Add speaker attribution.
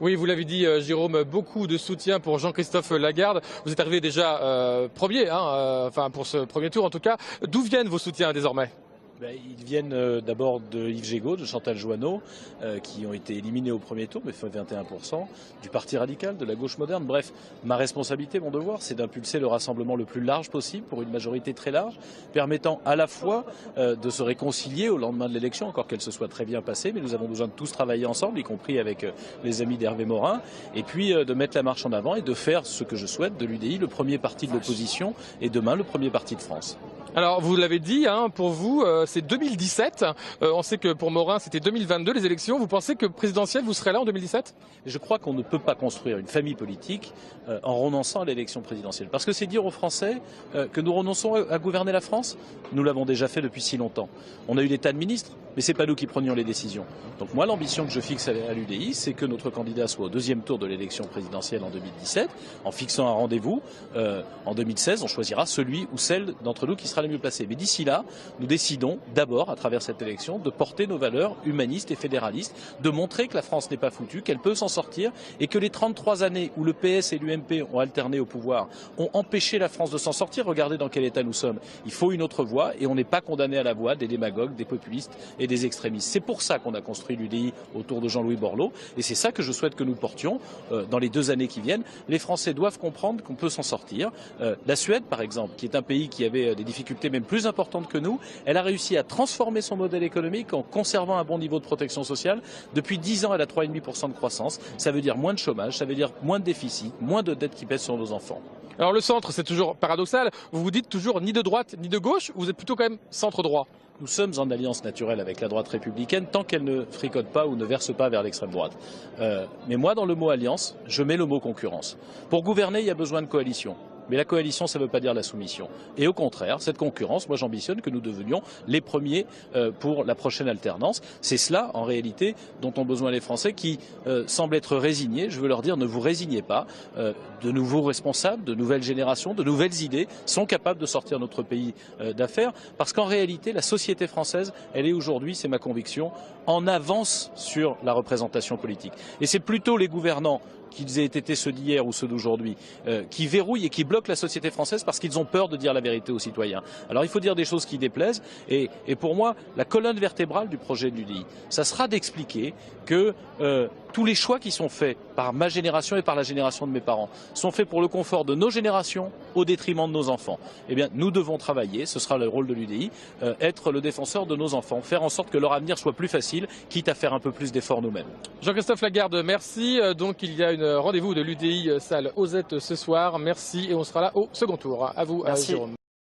Speaker 1: Oui, vous l'avez dit, Jérôme, beaucoup de soutien pour Jean-Christophe Lagarde. Vous êtes arrivé déjà premier, enfin pour ce premier tour en tout cas. D'où viennent vos soutiens désormais?
Speaker 2: Ils viennent d'abord de Yves Jégo, de Chantal Joanneau, qui ont été éliminés au premier tour, mais fait 21%, du Parti radical, de la gauche moderne. Bref, ma responsabilité, mon devoir, c'est d'impulser le rassemblement le plus large possible pour une majorité très large, permettant à la fois de se réconcilier au lendemain de l'élection, encore qu'elle se soit très bien passée, mais nous avons besoin de tous travailler ensemble, y compris avec les amis d'Hervé Morin, et puis de mettre la marche en avant et de faire ce que je souhaite de l'UDI, le premier parti de l'opposition, et demain le premier parti de France.
Speaker 1: Alors, vous l'avez dit, pour vous, c'est 2017. On sait que pour Morin, c'était 2022, les élections. Vous pensez que présidentielle, vous serez là en 2017?
Speaker 2: Je crois qu'on ne peut pas construire une famille politique en renonçant à l'élection présidentielle. Parce que c'est dire aux Français que nous renonçons à gouverner la France. Nous l'avons déjà fait depuis si longtemps. On a eu des tas de ministres, mais ce n'est pas nous qui prenions les décisions. Donc moi, l'ambition que je fixe à l'UDI, c'est que notre candidat soit au deuxième tour de l'élection présidentielle en 2017, en fixant un rendez-vous. En 2016, on choisira celui ou celle d'entre nous qui sera le mieux placé. Mais d'ici là, nous décidons d'abord, à travers cette élection, de porter nos valeurs humanistes et fédéralistes, de montrer que la France n'est pas foutue, qu'elle peut s'en sortir et que les 33 années où le PS et l'UMP ont alterné au pouvoir ont empêché la France de s'en sortir. Regardez dans quel état nous sommes. Il faut une autre voie et on n'est pas condamné à la voie des démagogues, des populistes et des extrémistes. C'est pour ça qu'on a construit l'UDI autour de Jean-Louis Borloo et c'est ça que je souhaite que nous portions dans les 2 années qui viennent. Les Français doivent comprendre qu'on peut s'en sortir. La Suède, par exemple, qui est un pays qui avait des difficultés même plus importantes que nous, elle a réussi à transformer son modèle économique en conservant un bon niveau de protection sociale. Depuis 10 ans, elle a 3,5% de croissance. Ça veut dire moins de chômage, ça veut dire moins de déficit, moins de dettes qui pèsent sur nos enfants.
Speaker 1: Alors le centre, c'est toujours paradoxal. Vous vous dites toujours ni de droite ni de gauche, ou vous êtes plutôt quand même centre-droit?
Speaker 2: Nous sommes en alliance naturelle avec la droite républicaine tant qu'elle ne fricote pas ou ne verse pas vers l'extrême droite. Mais moi, dans le mot alliance, je mets le mot concurrence. Pour gouverner, il y a besoin de coalition. Mais la coalition, ça ne veut pas dire la soumission. Et au contraire, cette concurrence, moi j'ambitionne que nous devenions les premiers pour la prochaine alternance. C'est cela, en réalité, dont ont besoin les Français qui semblent être résignés. Je veux leur dire, ne vous résignez pas. De nouveaux responsables, de nouvelles générations, de nouvelles idées sont capables de sortir notre pays d'affaires. Parce qu'en réalité, la société française, elle est aujourd'hui, c'est ma conviction, en avance sur la représentation politique. Et c'est plutôt les gouvernants, qu'ils aient été ceux d'hier ou ceux d'aujourd'hui, qui verrouillent et qui bloquent la société française parce qu'ils ont peur de dire la vérité aux citoyens. Alors il faut dire des choses qui déplaisent et pour moi, la colonne vertébrale du projet de l'UDI, ça sera d'expliquer que tous les choix qui sont faits par ma génération et par la génération de mes parents sont faits pour le confort de nos générations au détriment de nos enfants. Eh bien, nous devons travailler, ce sera le rôle de l'UDI, être le défenseur de nos enfants, faire en sorte que leur avenir soit plus facile, quitte à faire un peu plus d'efforts nous-mêmes.
Speaker 1: Jean-Christophe Lagarde, merci. Donc il y a une rendez-vous de l'UDI salle Ozette ce soir. Merci et on sera là au second tour. À vous, Jérôme.